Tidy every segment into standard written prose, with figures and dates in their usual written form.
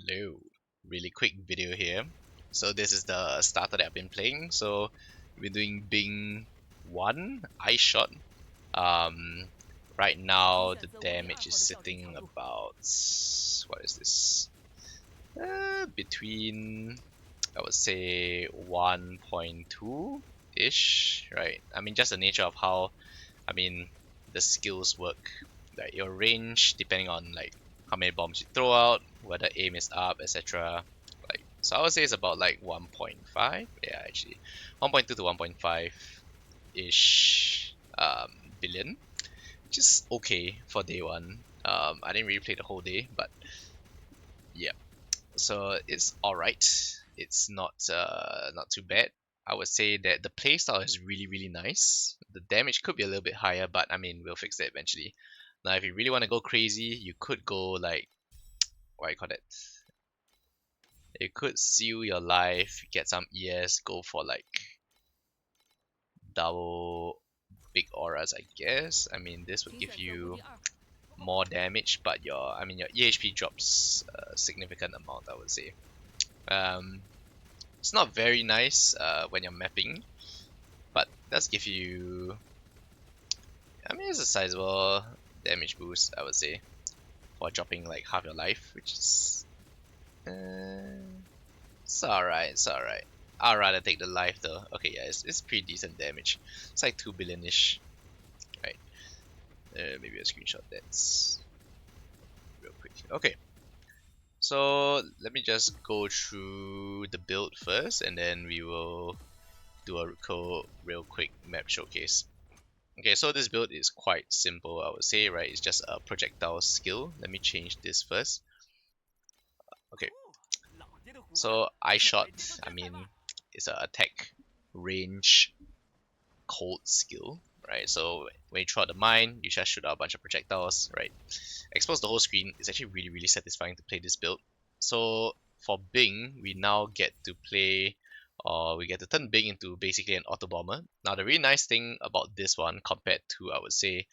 Hello, really quick video here. So this is the starter that I've been playing. So we're doing Bing 1 Ice Shot. Um, right now the damage is sitting about, what is this? Between, I would say 1.2 ish, right? I mean, just the nature of how, the skills work. Like your range, depending on like how many bombs you throw out, whether aim is up, etc. Like, so I would say it's about like 1.5. Yeah, actually, 1.2 to 1.5 ish billion, which is okay for day one. I didn't really play the whole day, but yeah. So it's alright. It's not too bad. I would say that the playstyle is really nice. The damage could be a little bit higher, but I mean we'll fix that eventually. Now if you really want to go crazy, you could go like, what do you call it? You could seal your life, get some ES, go for like double big auras, I guess. I mean this would give you more damage, but your EHP drops a significant amount, I would say. Um, It's not very nice when you're mapping, but does give you, it's a sizable damage boost, I would say, for dropping like half your life, which is, it's alright, it's alright. I'd rather take the life though. Okay, yeah, it's pretty decent damage. It's like 2 billion-ish, right? Maybe a screenshot that's real quick. Okay, so let me just go through the build first, and then we will do a real quick map showcase. Okay, so this build is quite simple, I would say, right? It's just a projectile skill. Let me change this first. Okay, so eye shot, it's an attack range cold skill, right? So when you throw out the mine, you just shoot out a bunch of projectiles, right? Expose the whole screen. It's actually really satisfying to play this build. So for Bing, we now get to play, or we get to turn Bing into basically an auto bomber. Now the really nice thing about this one compared to, I would say,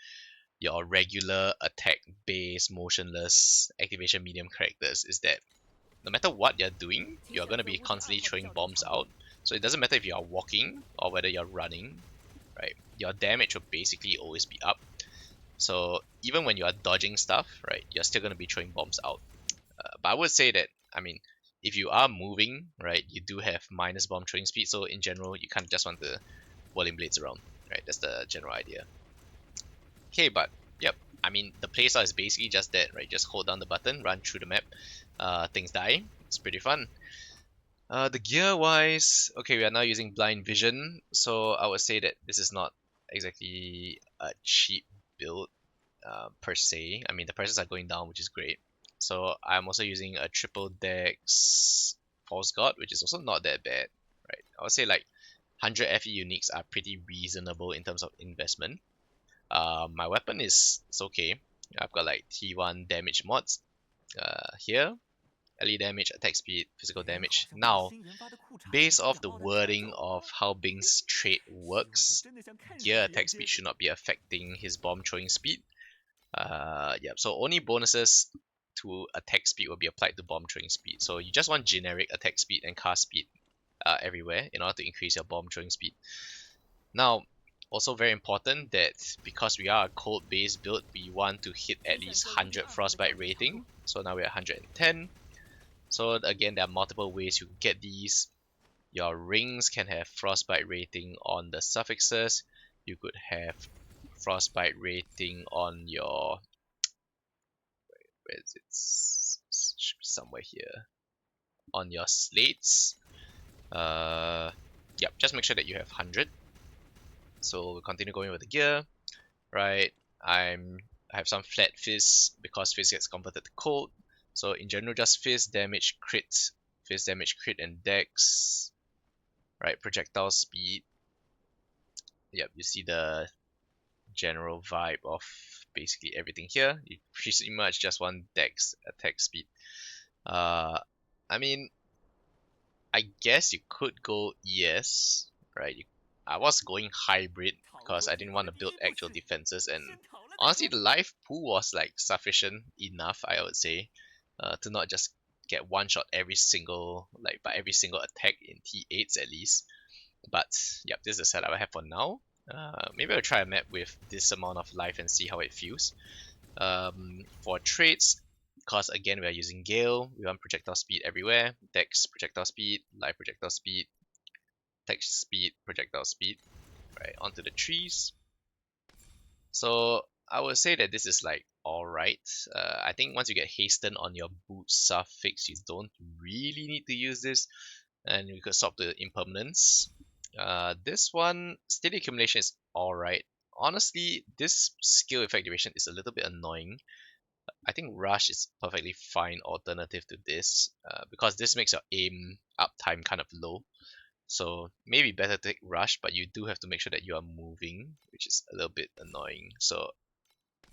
your regular attack based motionless activation medium characters is that no matter what you're doing, you're going to be constantly throwing bombs out. So it doesn't matter if you are walking or whether you're running, right? Your damage will basically always be up. So even when you are dodging stuff, right, you're still going to be throwing bombs out. But I would say that, if you are moving, right, you do have minus bomb throwing speed. So in general, you kind of just want to whirling blades around, right? That's the general idea. Okay, but yep, the playstyle is basically just that, right? Just hold down the button, run through the map, things die. It's pretty fun. The gear wise, okay, we are now using blind vision, so I would say that this is not exactly a cheap build per se. The prices are going down, which is great. So I'm also using a triple dex false god, which is also not that bad, right? I would say like 100 FE uniques are pretty reasonable in terms of investment. My weapon is okay. I've got like T1 damage mods here. LE damage, attack speed, physical damage. Now, based off the wording of how Bing's trait works, gear attack speed should not be affecting his bomb throwing speed. Yeah, so only bonuses to attack speed will be applied to bomb throwing speed. So you just want generic attack speed and cast speed everywhere in order to increase your bomb throwing speed. Now, also very important that because we are a cold based build, we want to hit at least 100 frostbite rating. So now we're at 110. So again, there are multiple ways you can get these. Your rings can have frostbite rating on the suffixes. You could have frostbite rating on your, where is it? Should be somewhere here. On your slates. Yep, just make sure that you have 100. So we'll continue going with the gear, right? I have some flat fizz because fizz gets converted to cold. So in general, just fizz damage crit, and dex, right? Projectile speed. Yep, you see the general vibe of basically everything here. You pretty much just want dex attack speed. I mean, I guess you could go ES, right? I was going hybrid because I didn't want to build actual defenses, and honestly, the life pool was like sufficient enough, I would say, to not just get one shot every single by every single attack in T8s at least. But yep, this is the setup I have for now. Maybe I'll try a map with this amount of life and see how it feels. For traits, because again we are using Gale, we want projectile speed everywhere. Dex, projectile speed, life projectile speed, attack speed, projectile speed. Right, onto the trees. So I would say that this is like alright. I think once you get hasten on your boot suffix, you don't really need to use this, and you could swap to impermanence. This one, steady accumulation is alright. Honestly, this skill effect duration is a little bit annoying. I think rush is perfectly fine alternative to this, because this makes your aim uptime kind of low. So maybe better to take rush, but you do have to make sure that you are moving, which is a little bit annoying. So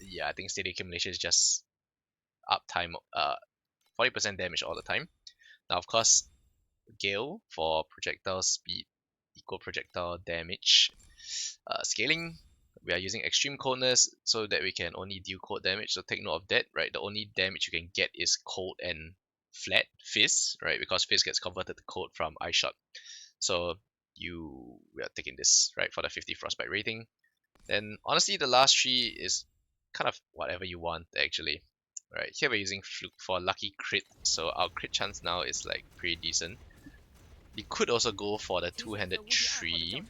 yeah, I think steady accumulation is just uptime, 40% damage all the time. Now of course, Gale for projectile speed, equal projectile damage. Scaling, we are using extreme coldness so that we can only deal cold damage. So take note of that, right? The only damage you can get is cold and flat fizz, right? Because fizz gets converted to cold from ice shot. So we are taking this, right, for the 50 frostbite rating. Then honestly, the last three is kind of whatever you want actually. Right, here we're using Fluke for lucky crit, so our crit chance now is like pretty decent. You could also go for the two-handed tree.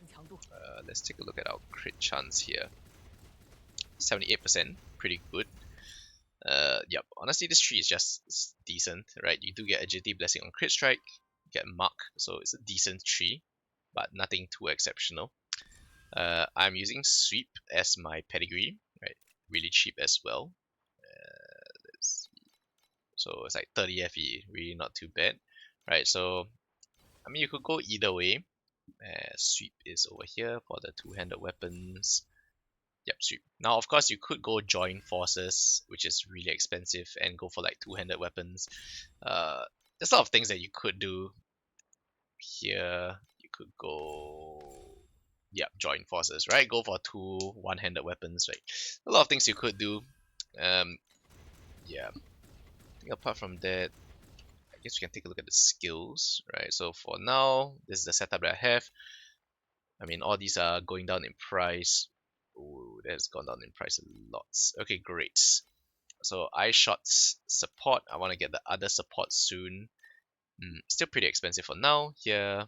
Let's take a look at our crit chance here. 78%, pretty good. Yep, honestly this tree is just decent, right? You do get agility blessing on crit strike, you get mark, so it's a decent tree, but nothing too exceptional. I'm using sweep as my pedigree, right? Really cheap as well. Let's see. So it's like 30 FE, really not too bad, right? So I mean you could go either way. Sweep is over here for the two-handed weapons. Yep, sweep. Now, of course, you could go join forces, which is really expensive, and go for like two-handed weapons. There's a lot of things that you could do here. You could go, yeah, join forces, right? Go for two one-handed weapons, right? A lot of things you could do. Yeah. I think apart from that, I guess we can take a look at the skills, right? So for now, this is the setup that I have. I mean, all these are going down in price. Ooh, that has gone down in price a lot. Okay, great. So I shot support. I want to get the other support soon. Still pretty expensive for now. Here,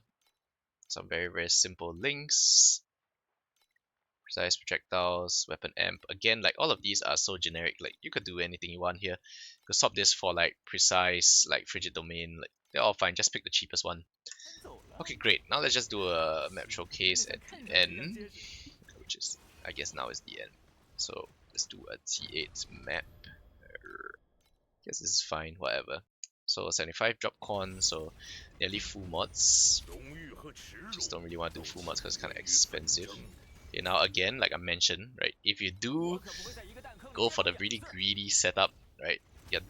some very simple links. Precise projectiles, weapon amp. Again, like all of these are so generic. Like you could do anything you want here. You could swap this for like precise, like frigid domain. Like they're all fine. Just pick the cheapest one. Okay, great. Now let's just do a map showcase at the end, which is, I guess now is the end. So let's do a T8 map. Guess this is fine, whatever. So 75 drop con, so nearly full mods. Just don't really want to do full mods because it's kind of expensive. Okay, now again, like I mentioned, right, if you do go for the really greedy setup, right, your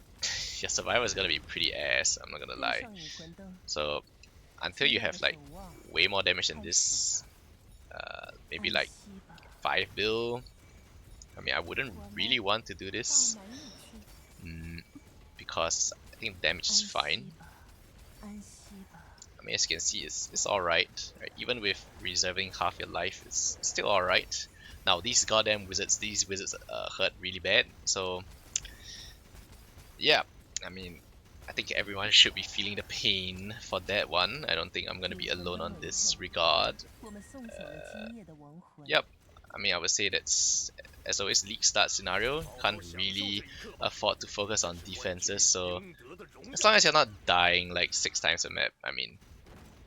survivor is gonna be pretty ass, I'm not gonna lie. So until you have like way more damage than this, maybe like 5 bill, I mean I wouldn't really want to do this, because I think damage is fine. I mean, as you can see, it's alright, right? Even with reserving half your life, it's still alright. Now these goddamn wizards, hurt really bad, so yeah, I mean, I think everyone should be feeling the pain for that one. I don't think I'm gonna be alone on this regard. Yep, I mean, I would say that's, as always, league start scenario, can't really afford to focus on defenses, so as long as you're not dying like 6 times a map, I mean,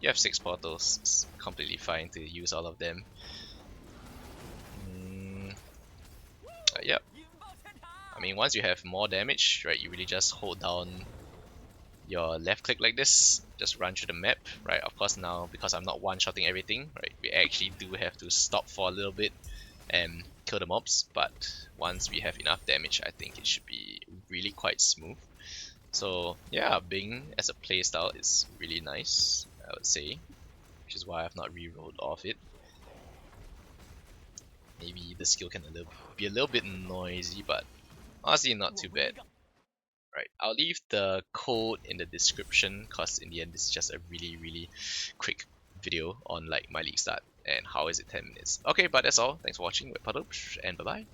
you have 6 portals, it's completely fine to use all of them. Yep. I mean, once you have more damage, right, you really just hold down your left click like this, just run through the map, right? Of course now, because I'm not one-shotting everything, right, we actually do have to stop for a little bit and kill the mobs, but once we have enough damage, I think it should be really quite smooth. So yeah, Bing as a playstyle is really nice, I would say, which is why I've not re-rolled off it. Maybe the skill can be a little bit noisy, but honestly not too bad. Right. I'll leave the code in the description because in the end this is just a really quick video on like my league start and how is it 10 minutes. Okay, but that's all. Thanks for watching. We're Puddle and bye bye.